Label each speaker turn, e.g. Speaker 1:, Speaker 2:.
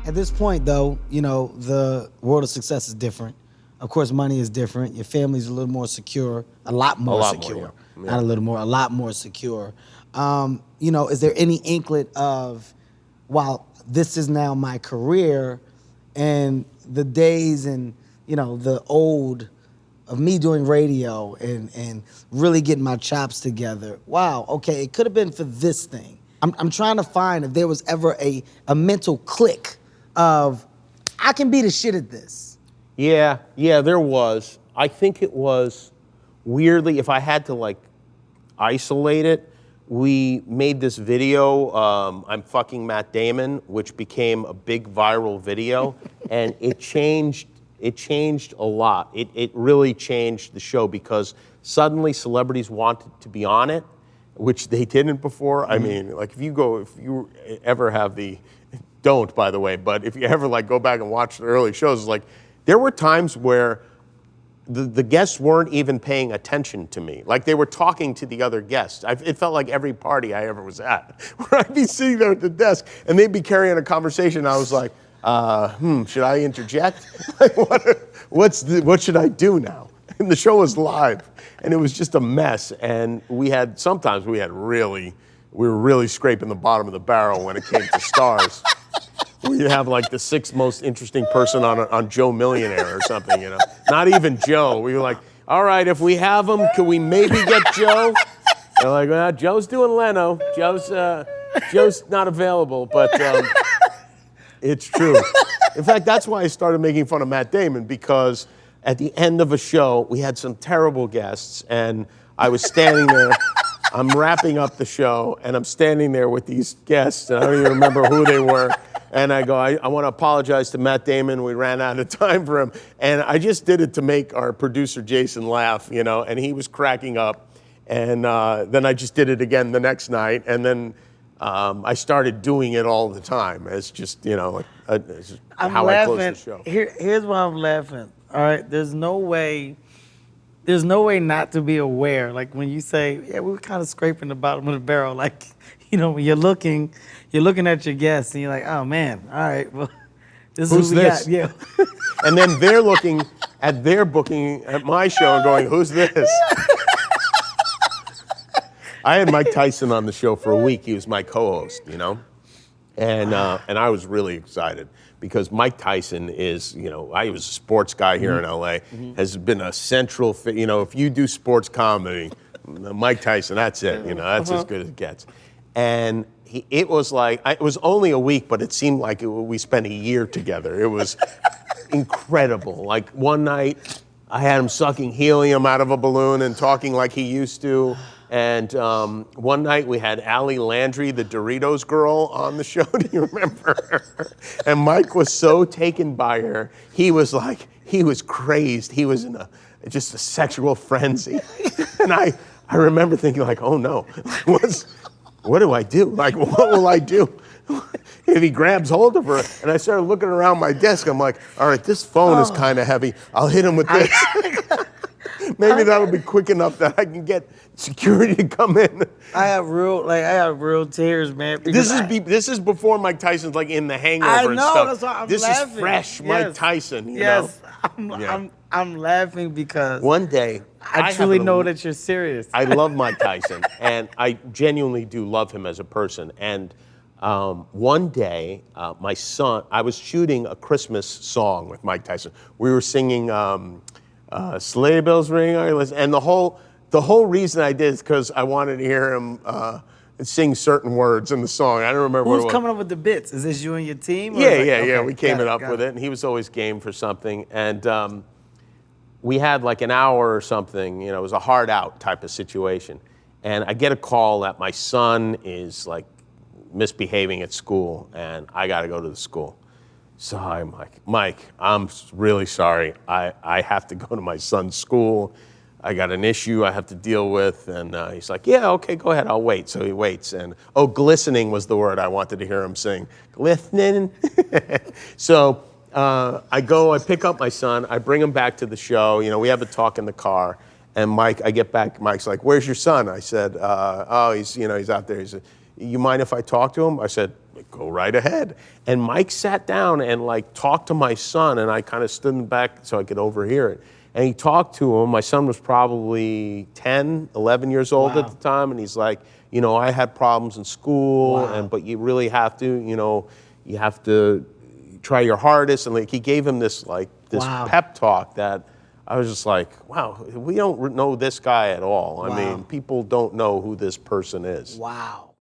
Speaker 1: At this point, though, you know, the world of success is different. Of course, money is different. Your family's a little more secure, a lot more secure.
Speaker 2: Yeah.
Speaker 1: Not a little more, a lot more secure. You know, is there any inkling of, while this is now my career, and the days and, you know, the old of me doing radio and really getting my chops together, wow, okay, it could have been for this thing. I'm trying to find if there was ever a mental click of, I can be the shit at this.
Speaker 2: Yeah, there was. I think it was weirdly, if I had to like isolate it, we made this video, I'm fucking Matt Damon, which became a big viral video, and it changed a lot. It really changed the show because suddenly celebrities wanted to be on it, which they didn't before. I mean, like if you ever have don't, by the way, but if you ever like go back and watch the early shows, it's like there were times where the guests weren't even paying attention to me. Like they were talking to the other guests. It felt like every party I ever was at, where I'd be sitting there at the desk and they'd be carrying a conversation. And I was like, should I interject? Like, what should I do now? And the show was live, and it was just a mess. And we were really scraping the bottom of the barrel when it came to stars. We'd have like the sixth most interesting person on Joe Millionaire or something, you know. Not even Joe. We were like, all right, if we have him, can we maybe get Joe? They're like, well, Joe's doing Leno. Joe's not available, but it's true. In fact, that's why I started making fun of Matt Damon, because at the end of a show, we had some terrible guests, and I was standing there. I'm wrapping up the show, and I'm standing there with these guests, and I don't even remember who they were. And I go, I want to apologize to Matt Damon. We ran out of time for him. And I just did it to make our producer, Jason, laugh, you know, and he was cracking up. And then I just did it again the next night. And then I started doing it all the time as just, you know, it's just how I close the show.
Speaker 1: Here's why I'm laughing. All right, there's no way not to be aware. Like when you say, yeah, we were kind of scraping the bottom of the barrel. Like, you know, when you're looking at your guests and you're like, oh man, all right, well, this
Speaker 2: Who's
Speaker 1: is who we
Speaker 2: this?
Speaker 1: got. Yeah.
Speaker 2: And then they're looking at their booking at my show and going, who's this? I had Mike Tyson on the show for a week. He was my co-host, you know? And I was really excited because Mike Tyson is, you know, I was a sports guy here in LA, has been a central, you know, if you do sports comedy, Mike Tyson, that's it, you know, that's as good as it gets. And it was like, it was only a week, but it seemed like we spent a year together. It was incredible. Like one night, I had him sucking helium out of a balloon and talking like he used to. And one night we had Allie Landry, the Doritos girl, on the show. Do you remember her? And Mike was so taken by her. He was crazed. He was in just a sexual frenzy. And I remember thinking like, oh no, what do I do? Like, what will I do if he grabs hold of her? And I started looking around my desk. I'm like, all right, this phone is kind of heavy. I'll hit him with this. Maybe that'll be quick enough that I can get security to come in.
Speaker 1: I have real tears, man.
Speaker 2: This is before Mike Tyson's like in The Hangover and stuff.
Speaker 1: That's why I'm
Speaker 2: this
Speaker 1: laughing.
Speaker 2: Is fresh Mike Tyson, you
Speaker 1: yes.
Speaker 2: know?
Speaker 1: I'm laughing because
Speaker 2: one day
Speaker 1: I truly know that you're serious.
Speaker 2: I love Mike Tyson, and I genuinely do love him as a person. And one day, my son, I was shooting a Christmas song with Mike Tyson. We were singing Sleigh Bells Ring, and the whole reason I did is because I wanted to hear him sing certain words in the song. I don't remember what it was.
Speaker 1: Who's coming up with the bits? Is this you and your team?
Speaker 2: Yeah. We came up with it, and he was always game for something. And we had like an hour or something. You know, it was a hard out type of situation. And I get a call that my son is like misbehaving at school, and I got to go to the school. So I'm like, Mike, I'm really sorry. I have to go to my son's school. I got an issue I have to deal with. And he's like, yeah, okay, go ahead, I'll wait. So he waits. And, glistening was the word I wanted to hear him sing. Glistening. So I pick up my son, I bring him back to the show. You know, we have a talk in the car. And I get back, Mike's like, where's your son? I said, he's out there. He said, you mind if I talk to him? I said, go right ahead. And Mike sat down and like talked to my son, and I kind of stood in the back so I could overhear it. And he talked to him. My son was probably 10, 11 years old at the time, and he's like, you know, I had problems in school, but you really have to, you know, you have to try your hardest. And like he gave him this pep talk that I was just like, wow, we don't know this guy at all. I mean, people don't know who this person is.
Speaker 1: Wow.